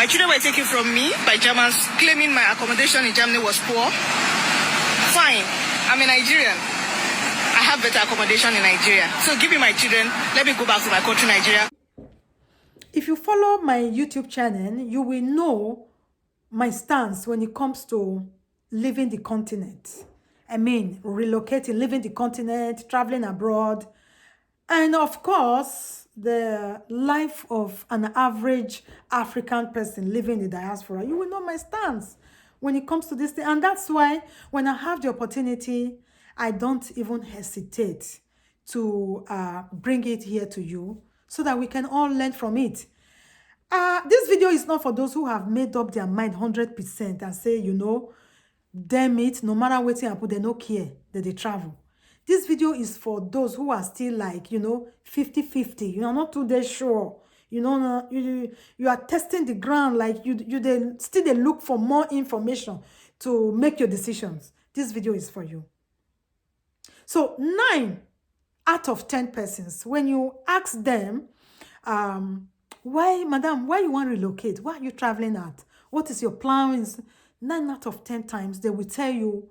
My children were taken from me by Germans, claiming my accommodation in Germany was poor. Fine, I'm a Nigerian. I have better accommodation in Nigeria. So give me my children. Let me go back to my country, Nigeria. If you follow my YouTube channel, you will know my stance when it comes to leaving the continent. I mean, relocating, leaving the continent, traveling abroad. And of course, the life of an average African person living in the diaspora. You will know my stance when it comes to this thing. And that's why when I have the opportunity, I don't even hesitate to bring it here to you so that we can all learn from it. This video is not for those who have made up their mind 100% and say, you know, damn it, no matter what I put, they no care that they travel. This video is for those who are still like, you know, 50-50. You are not too sure. You know, you are testing the ground, like you still look for more information to make your decisions. This video is for you. So 9 out of 10 persons, when you ask them, why, madam, why you want to relocate? Why are you traveling at? What is your plans? 9 out of 10 times, they will tell you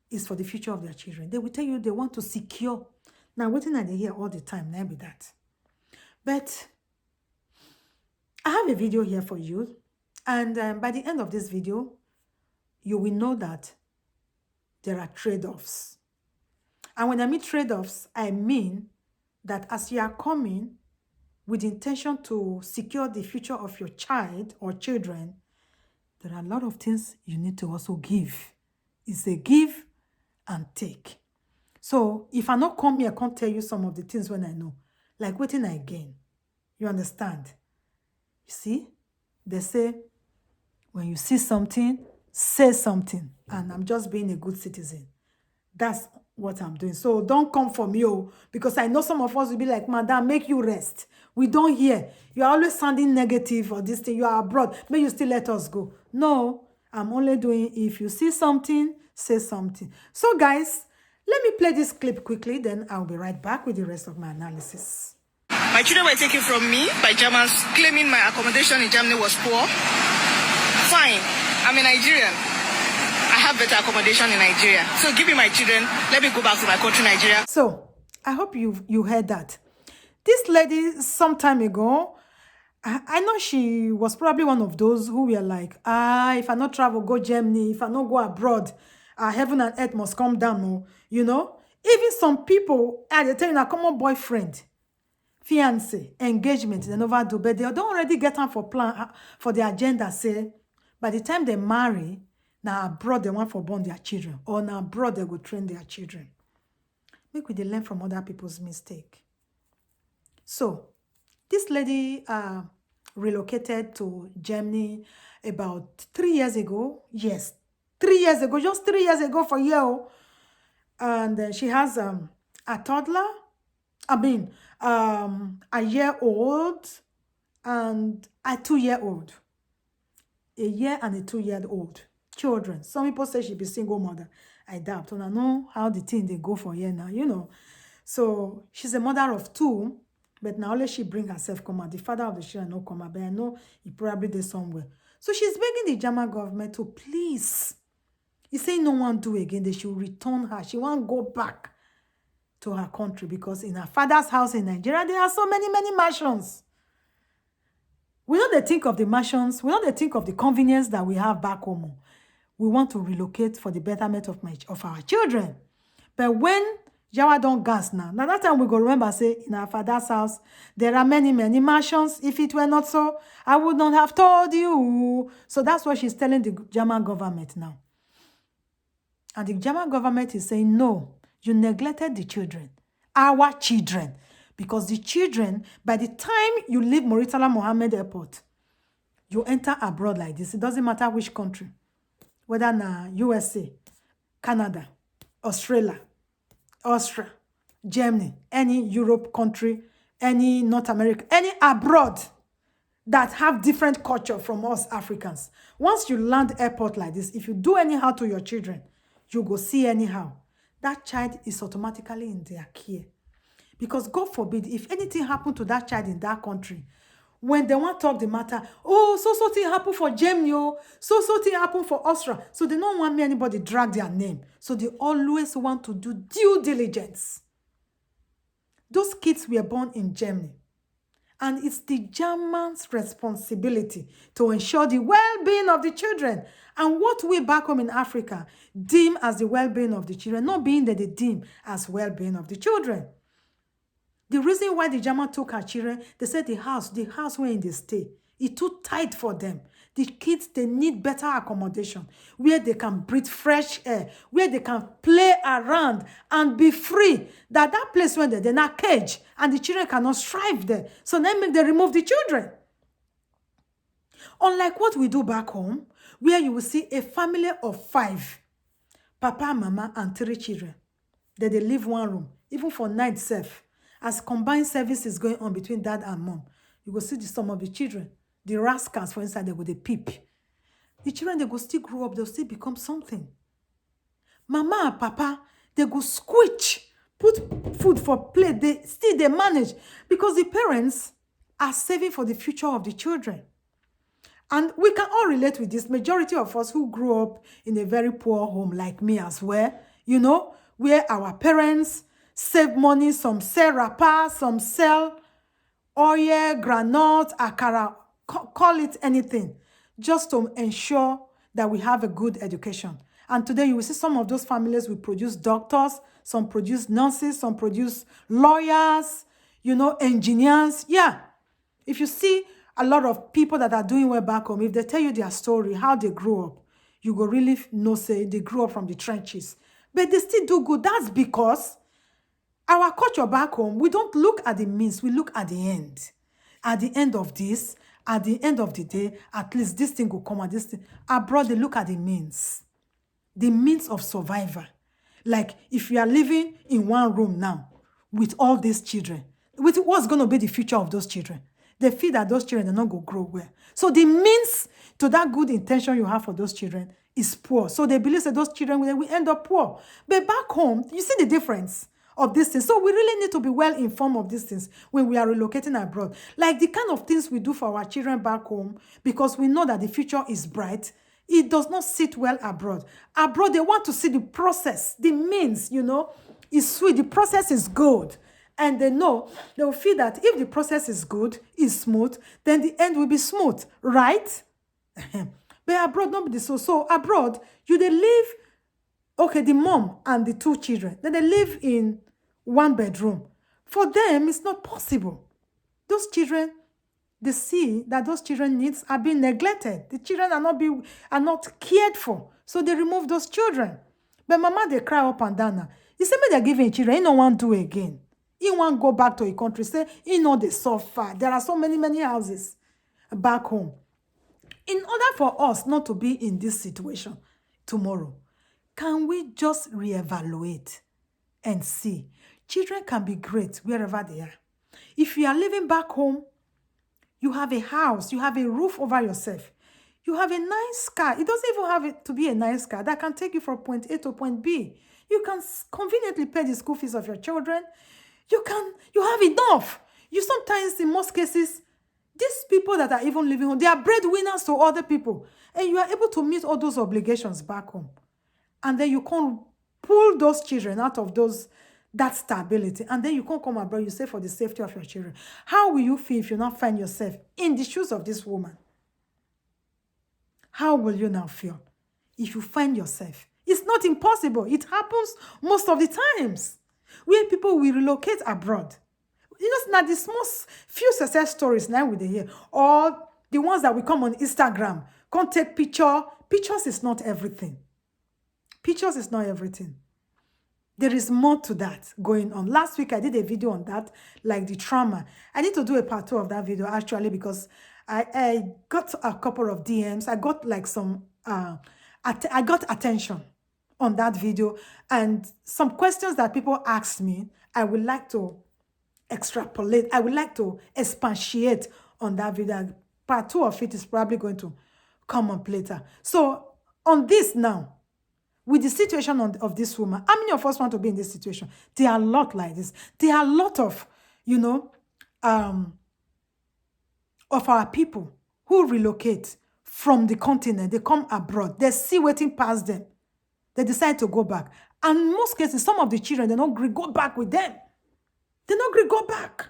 it's for the future of their children. They will tell you they want to secure. Now, waiting at the hear all the time, maybe that. But I have a video here for you. And by the end of this video, you will know that there are trade-offs. And when I mean trade-offs, I mean that as you are coming with the intention to secure the future of your child or children, there are a lot of things you need to also give. It's a give and take. So if I not come here, I can't tell you some of the things when I know. Like waiting again. You understand? You see? They say, when you see something, say something. And I'm just being a good citizen. That's what I'm doing. So don't come for me, because I know some of us will be like, madam, make you rest. We don't hear. You are always sounding negative or this thing. You are abroad. May you still let us go. No, I'm only doing, if you see something, say something. So guys, let me play this clip quickly, then I'll be right back with the rest of my analysis. My children were taken from me by Germans, claiming my accommodation in Germany was poor. Fine, I'm a Nigerian. I have better accommodation in Nigeria. So give me my children. Let me go back to my country, Nigeria. So I hope you heard that. This lady, some time ago, I know she was probably one of those who were like, if I not travel, go Germany. If I not go abroad, heaven and earth must come down. You know, even some people, they tell you, a common boyfriend, fiance, engagement, they never do, but they don't already get on for plan for their agenda. Say, by the time they marry, now abroad they want for born their children, or now abroad they go train their children. Make we they learn from other people's mistake. So, this lady relocated to Germany about 3 years ago. Yes, 3 years ago, just 3 years ago for you. And she has a toddler, a year-old and a 2-year-old. A year and a 2-year-old children. Some people say she be single mother. I doubt. And I know how the thing they go for here now, you know. So she's a mother of 2, but now only she bring herself come out. The father of the children no come out, but I know he probably did somewhere. So she's begging the German government to please. He say no one do again. They should return her. She won't go back to her country because in her father's house in Nigeria, there are so many mansions. We don't think of the mansions. We don't think of the convenience that we have back home. We want to relocate for the betterment of our children. But when Jawa don't gas now that time we go remember, say, in our father's house, there are many mansions. If it were not so, I would not have told you. So that's what she's telling the German government now. And the German government is saying, no, you neglected the children, our children. Because the children, by the time you leave Murtala Mohammed Airport, you enter abroad like this. It doesn't matter which country. Whether na USA, Canada, Australia, Austria, Germany, any Europe country, any North America, any abroad that have different culture from us Africans. Once you land airport like this, if you do anyhow to your children, you go see anyhow. That child is automatically in their care. Because God forbid, if anything happened to that child in that country, when they want to talk the matter, oh, so thing happen for Germany, oh, so thing happen for Austria. So they don't want me anybody drag their name. So they always want to do due diligence. Those kids were born in Germany. And it's the German's responsibility to ensure the well-being of the children. And what we back home in Africa deem as the well-being of the children, not being that they deem as well-being of the children. The reason why the German took our children, they said the house where they stay, it's too tight for them. The kids, they need better accommodation, where they can breathe fresh air, where they can play around and be free. That place where they're in a cage and the children cannot strive there. So then they remove the children. Unlike what we do back home, where you will see a family of 5, papa, mama, and 3 children. Then they live one room, even for night self. As combined service is going on between dad and mom, you go see some of the children, the rascals, for instance, they go, they peep. The children, they go still grow up, they'll still become something. Mama and papa, they go squitch, put food for plate, they manage, because the parents are saving for the future of the children. And we can all relate with this. Majority of us who grew up in a very poor home, like me as well, you know, where our parents save money, some sell wrapper, some sell oil, granite, akara, call it anything, just to ensure that we have a good education. And today you will see some of those families will produce doctors, some produce nurses, some produce lawyers, you know, engineers. Yeah. If you see a lot of people that are doing well back home, if they tell you their story, how they grew up, you go really know, say, they grew up from the trenches. But they still do good. That's because our culture back home, we don't look at the means, we look at the end. At the end of this, at the end of the day, at least this thing will come and this thing. Abroad, they look at the means of survival. Like if you are living in one room now with all these children, with what's going to be the future of those children? They feel that those children are not going to grow well. So the means to that good intention you have for those children is poor. So they believe that those children will end up poor. But back home, you see the difference of these things. So we really need to be well informed of these things when we are relocating abroad. Like the kind of things we do for our children back home, because we know that the future is bright, it does not sit well abroad. Abroad, they want to see the process, the means, you know, is sweet. The process is good. And they know, they will feel that if the process is good, is smooth, then the end will be smooth, right? But abroad, not be so. So abroad, you they live, okay, the mom and the 2 children, then they live in 1 bedroom. For them, it's not possible. Those children, they see that those children needs are being neglected. The children are not cared for. So they remove those children. But mama, they cry up and down now. You see me, they're giving children, he no want to do again. He want go back to a country, say, he know they suffer. There are so many houses back home. In order for us not to be in this situation tomorrow, can we just reevaluate and see? Children can be great wherever they are. If you are living back home, you have a house, you have a roof over yourself, you have a nice car. It doesn't even have to be a nice car that can take you from point A to point B. You can conveniently pay the school fees of your children. You have enough. You sometimes, in most cases, these people that are even living home, they are breadwinners to other people. And you are able to meet all those obligations back home. And then you can pull those children out of that stability. And then you can come abroad, you say, for the safety of your children. How will you feel if you not find yourself in the shoes of this woman? How will you now feel if you find yourself? It's not impossible. It happens most of the times where people will relocate abroad. You know, not the most few success stories now with the here, or the ones that will come on Instagram, can't take picture. Pictures is not everything. Pictures is not everything. There is more to that going on. Last week, I did a video on that, like the trauma. I need to do a part 2 of that video, actually, because I got a couple of DMs. I got like some, I got attention on that video. And some questions that people asked me, I would like to extrapolate. I would like to expatiate on that video. Part 2 of it is probably going to come up later. So on this now, with the situation of this woman, how many of us want to be in this situation? There are a lot like this. There are a lot of, you know, of our people who relocate from the continent, they come abroad, they see waiting past them, they decide to go back. And in most cases, some of the children, they don't agree go back with them. They don't agree go back.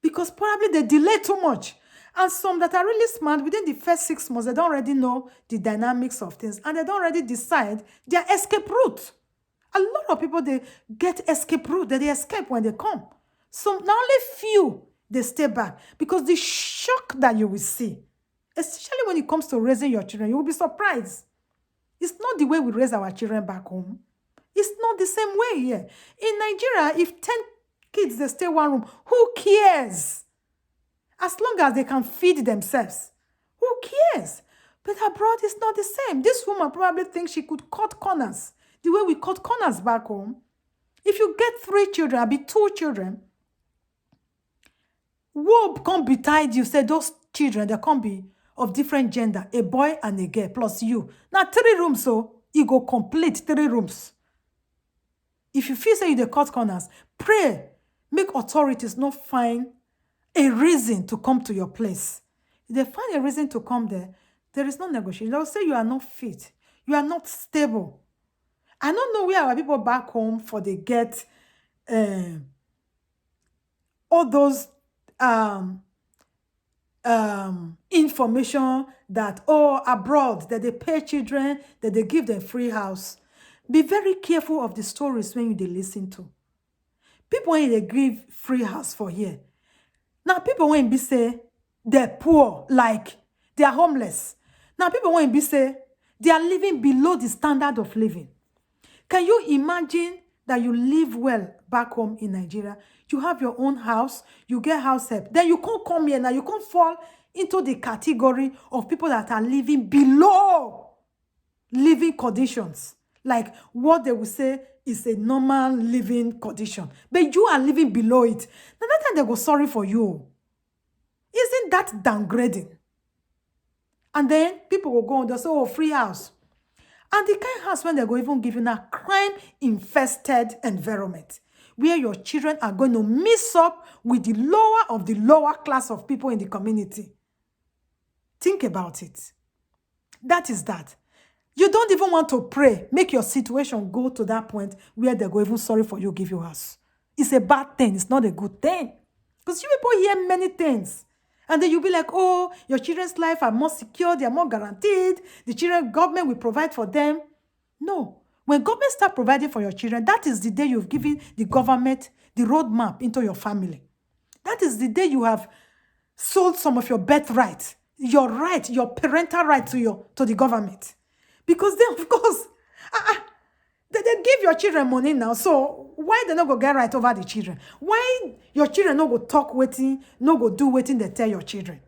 Because probably they delay too much. And some that are really smart, within the first 6 months, they don't already know the dynamics of things. And they don't already decide their escape route. A lot of people, they get escape route. They escape when they come. So not only few, they stay back. Because the shock that you will see, especially when it comes to raising your children, you will be surprised. It's not the way we raise our children back home. It's not the same way here. In Nigeria, if 10 kids, they stay one room, who cares? As long as they can feed themselves, who cares? But abroad, it's not the same. This woman probably thinks she could cut corners the way we cut corners back home. If you get 3 children, I'll be 2 children, woe can't be tied. You say those children, they can't be of different gender, a boy and a girl, plus you. Now, 3 rooms, so you go complete 3 rooms. If you feel say you dey cut corners, pray, make authorities not find a reason to come to your place. If they find a reason to come there, there is no negotiation. They'll say you are not fit, you are not stable. I don't know where our people back home for they get all those information that, oh, abroad, that they pay children, that they give them free house. Be very careful of the stories when you listen to. People when they give free house for here. Now, people when be say they're poor, like they are homeless. Now, people when be say they are living below the standard of living. Can you imagine that you live well back home in Nigeria? You have your own house, you get house help. Then you can't come here now, you can't fall into the category of people that are living below living conditions. Like what they will say is a normal living condition. But you are living below it. Now that time they go sorry for you. Isn't that downgrading? And then people will go on, they'll say, oh, free house. And the kind of house when they go even give you a crime-infested environment where your children are going to mix up with the lower of the lower class of people in the community. Think about it. That is that. You don't even want to pray, make your situation go to that point where they go even sorry for you, give you house. It's a bad thing. It's not a good thing. Because you people hear many things. And then you'll be like, oh, your children's life are more secure, they are more guaranteed. The children, government will provide for them. No. When government start providing for your children, that is the day you've given the government the roadmap into your family. That is the day you have sold some of your birthright, your right, your parental right to the government. Because then, of course, they give your children money now. So why they not go get right over the children? Why your children not go talk waiting, not go do waiting they tell your children?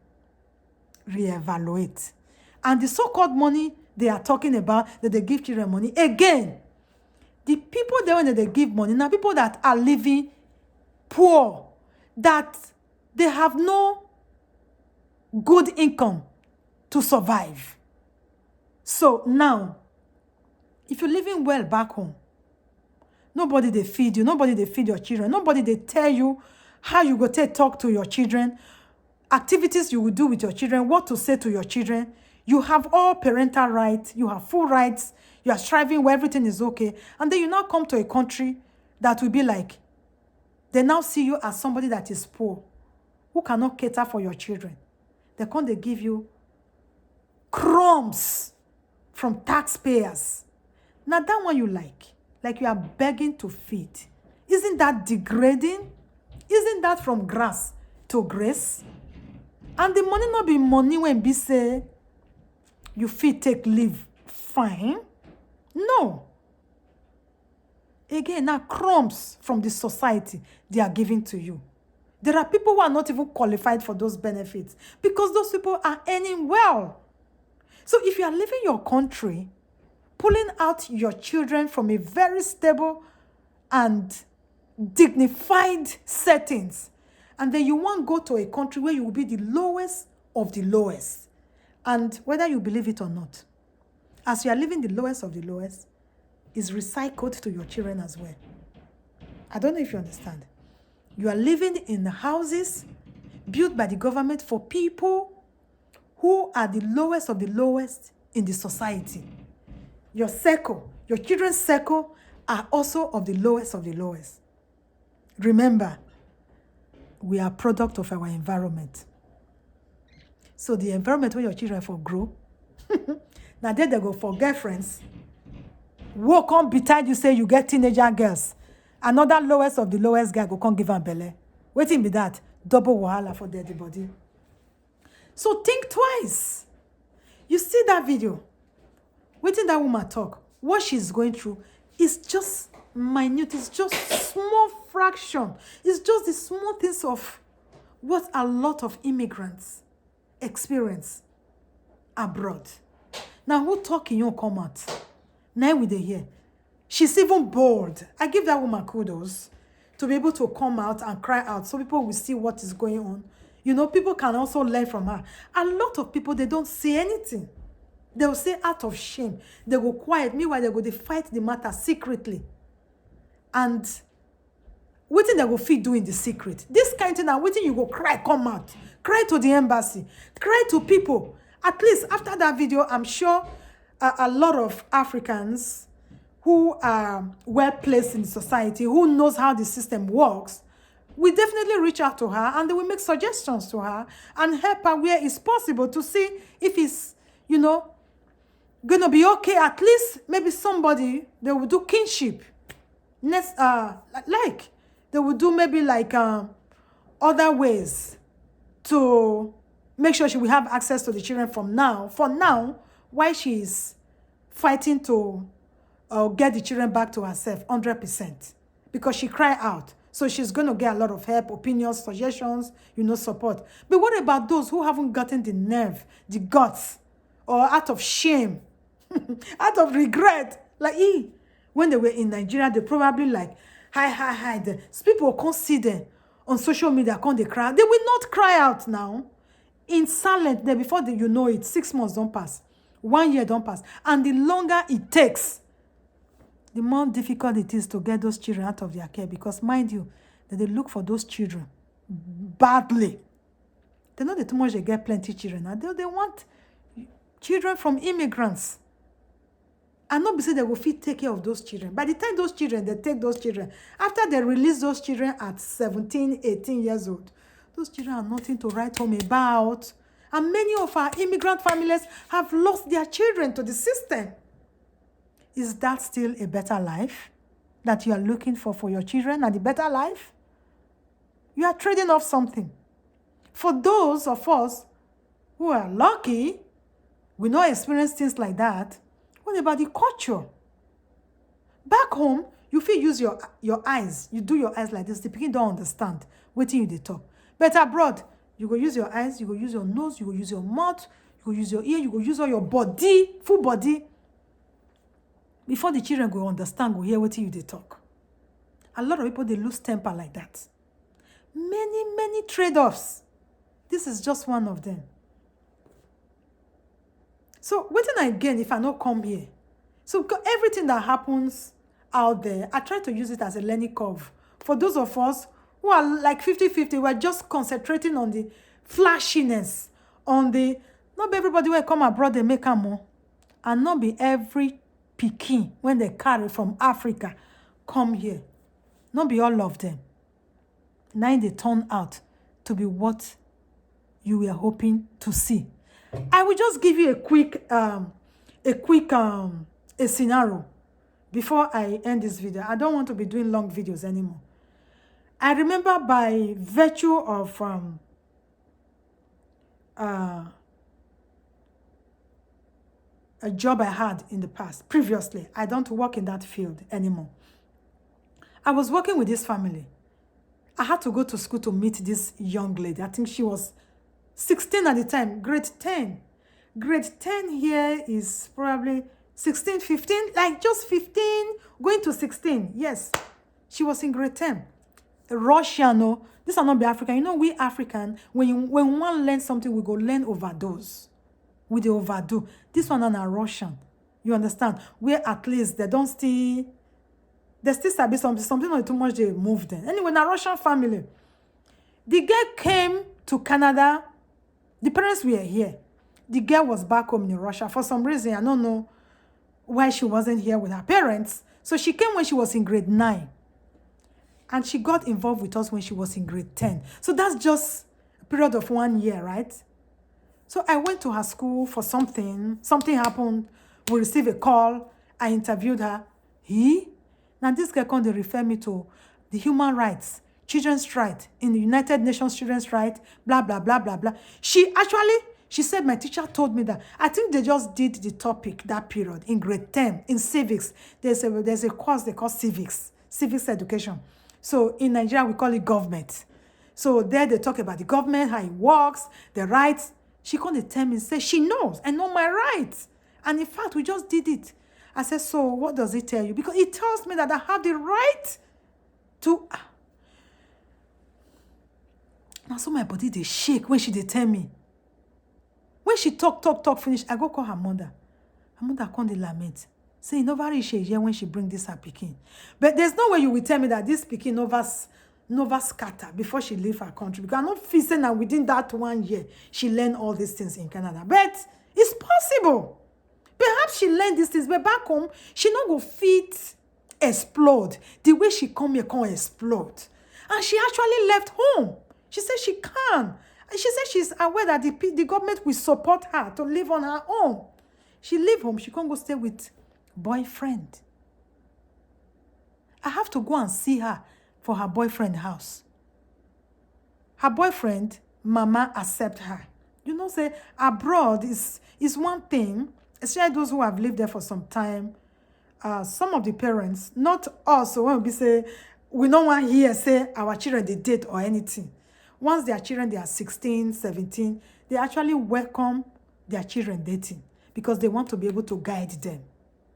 Reevaluate. And the so-called money they are talking about, that they give children money, again, the people there when they give money, now people that are living poor, that they have no good income to survive. So now, if you're living well back home, nobody they feed you, nobody they feed your children, nobody they tell you how you go talk to your children, activities you will do with your children, what to say to your children. You have all parental rights, you have full rights, you are striving where everything is okay. And then you now come to a country that will be like, they now see you as somebody that is poor, who cannot cater for your children. They come, they give you crumbs from taxpayers. Now that one you like you are begging to feed. Isn't that degrading? Isn't that from grass to grace? And the money not be money when be say you fit take leave fine. No. Again, now crumbs from the society they are giving to you. There are people who are not even qualified for those benefits because those people are earning well. So if you are leaving your country, pulling out your children from a very stable and dignified settings, and then you want to go to a country where you will be the lowest of the lowest. And whether you believe it or not, as you are living the lowest of the lowest, is recycled to your children as well. I don't know if you understand. You are living in houses built by the government for people who are the lowest of the lowest in the society. Your circle, your children's circle are also of the lowest of the lowest. Remember, we are product of our environment. So the environment where your children for grow, now there they go for girlfriends. Walk on beside you say you get teenager girls. Another lowest of the lowest guy go come give am belle. Waiting be that double wahala for dead body. So think twice. You see that video. Waiting that woman talk. What she's going through is just minute. It's just small fraction. It's just the small things of what a lot of immigrants experience abroad. Now who talking you come out? Now we dey hear. She's even bold. I give that woman kudos to be able to come out and cry out so people will see what is going on. You know, people can also learn from her. A lot of people, they don't say anything. They will say out of shame. They go quiet. Meanwhile, they fight the matter secretly. And what thing they go fit do in the secret? This kind of thing, and waiting you go cry, come out. Cry to the embassy. Cry to people. At least after that video, I'm sure a lot of Africans who are well placed in society, who knows how the system works, we definitely reach out to her and they will make suggestions to her and help her where it's possible to see if it's, you know, going to be okay. At least maybe somebody, they will do kinship. Next, like, they will do maybe like other ways to make sure she will have access to the children from now. For now, while she is fighting to get the children back to herself 100%. Because she cried out. So she's going to get a lot of help, opinions, suggestions, you know, support. But what about those who haven't gotten the nerve, the guts, or out of shame, out of regret? Like, when they were in Nigeria, they probably like, hi. People can't see them on social media, can't they cry? They will not cry out now. In silence, there before you know it, 6 months don't pass. 1 year don't pass. And the longer it takes, the more difficult it is to get those children out of their care. Because mind you, that they look for those children badly. They know that too much they get plenty children. And they want children from immigrants. And not because they will fit take care of those children. By the time those children, they take those children, after they release those children at 17, 18 years old, those children are nothing to write home about. And many of our immigrant families have lost their children to the system. Is that still a better life that you are looking for your children, and a better life? You are trading off something. For those of us who are lucky, we don't experience things like that. What about the culture? Back home, you feel use your eyes. You do your eyes like this. The people don't understand. Waiting you they talk. But abroad, you go use your eyes, you go use your nose, you go use your mouth, you go use your ear, you go use all your body, full body. Before the children go understand, go hear what you they talk. A lot of people, they lose temper like that. Many trade-offs. This is just one of them. So, waiting again if I not come here. So, everything that happens out there, I try to use it as a learning curve. For those of us who are like 50-50, we're just concentrating on the flashiness, on the, not be everybody will come abroad, they make a more. And not be every pikin when they carry from Africa come here. Not be all of them. Now they turn out to be what you were hoping to see. I will just give you a quick scenario before I end this video. I don't want to be doing long videos anymore. I remember by virtue of a job I had in the past, previously. I don't work in that field anymore. I was working with this family. I had to go to school to meet this young lady. I think she was 16 at the time, grade 10. Grade 10 here is probably 16, 15, like just 15, going to 16. Yes, she was in grade 10. Russian, no, this are not be African. You know, we African, when one learn something, we go learn overdose. We the overdo. This one are Russian. You understand? Where at least they don't still, they still something not too much they move them. Anyway, a Russian family. The girl came to Canada. The parents were here. The girl was back home in Russia. For some reason, I don't know why she wasn't here with her parents. So she came when she was in grade 9. And she got involved with us when she was in grade 10. So that's just a period of 1 year, right? So I went to her school for something. Something happened. We received a call. I interviewed her. Now this girl come, they refer me to the human rights, children's right, in the United Nations children's right, blah, blah, blah, blah, blah. She said, my teacher told me that. I think they just did the topic that period in grade 10, in civics. There's a course they call civics education. So in Nigeria, we call it government. So there they talk about the government, how it works, the rights. She couldn't tell me, say she knows, I know my rights. And in fact, we just did it. I said, so what does it tell you? Because it tells me that I have the right to... Now, so my body, they shake when she did tell me. When she talk, finish, I go call her mother. Her mother come, they lament. Say, never reach a year when she bring this her pikin. But there's no way you will tell me that this pikin never scatter before she leave her country. Because I'm not feeling that within that 1 year, she learned all these things in Canada. But it's possible. Perhaps she learned these things, but back home, she not go fit explode. The way she come here can't explode. And she actually left home. She said she can. And she said she's aware that the government will support her to live on her own. She leave home, she can't go stay with boyfriend. I have to go and see her for her boyfriend house. Her boyfriend, mama accept her. You know, say abroad is one thing, especially those who have lived there for some time. Some of the parents, not us, so when we say, we don't want to hear, say, our children, they date or anything. Once their children, they are 16, 17, they actually welcome their children dating because they want to be able to guide them.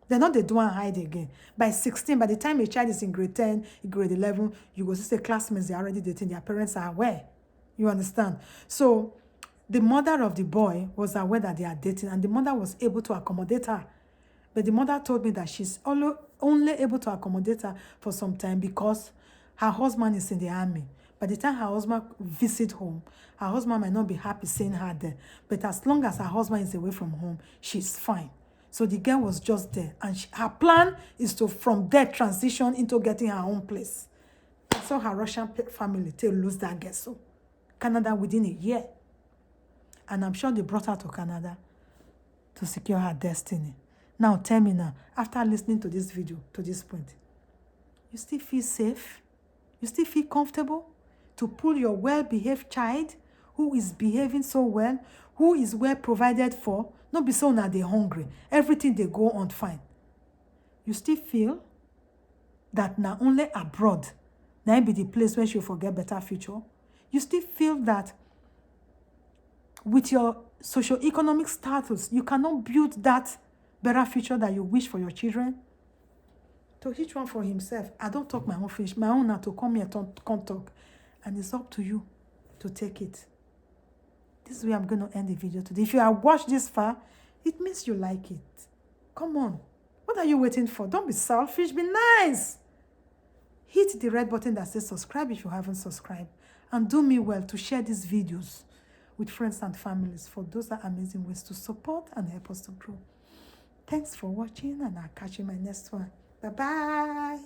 They're not, they don't hide again. By 16, by the time a child is in grade 10, in grade 11, you go to say classmates, they're already dating, their parents are aware. You understand? So, the mother of the boy was aware that they are dating, and the mother was able to accommodate her. But the mother told me that she's only able to accommodate her for some time because her husband is in the army. By the time her husband visits home, her husband might not be happy seeing her there. But as long as her husband is away from home, she's fine. So the girl was just there. And her plan is to, from there, transition into getting her own place. So her Russian family to lose that girl. So Canada within a year. And I'm sure they brought her to Canada to secure her destiny. Now, tell me now, after listening to this video, to this point, you still feel safe? You still feel comfortable to pull your well-behaved child who is behaving so well, who is well provided for, not be so now they're hungry, everything they go on fine. You still feel that now only abroad, now be the place where you forget better future? You still feel that with your socio-economic status, you cannot build that better future that you wish for your children? To each one for himself. I don't talk my own finish. My own now to come here to come talk. And it's up to you to take it. This is where I'm going to end the video today. If you have watched this far, it means you like it. Come on. What are you waiting for? Don't be selfish. Be nice. Hit the red button that says subscribe if you haven't subscribed. And do me well to share these videos with friends and families, for those are amazing ways to support and help us to grow. Thanks for watching, and I'll catch you in my next one. Bye-bye.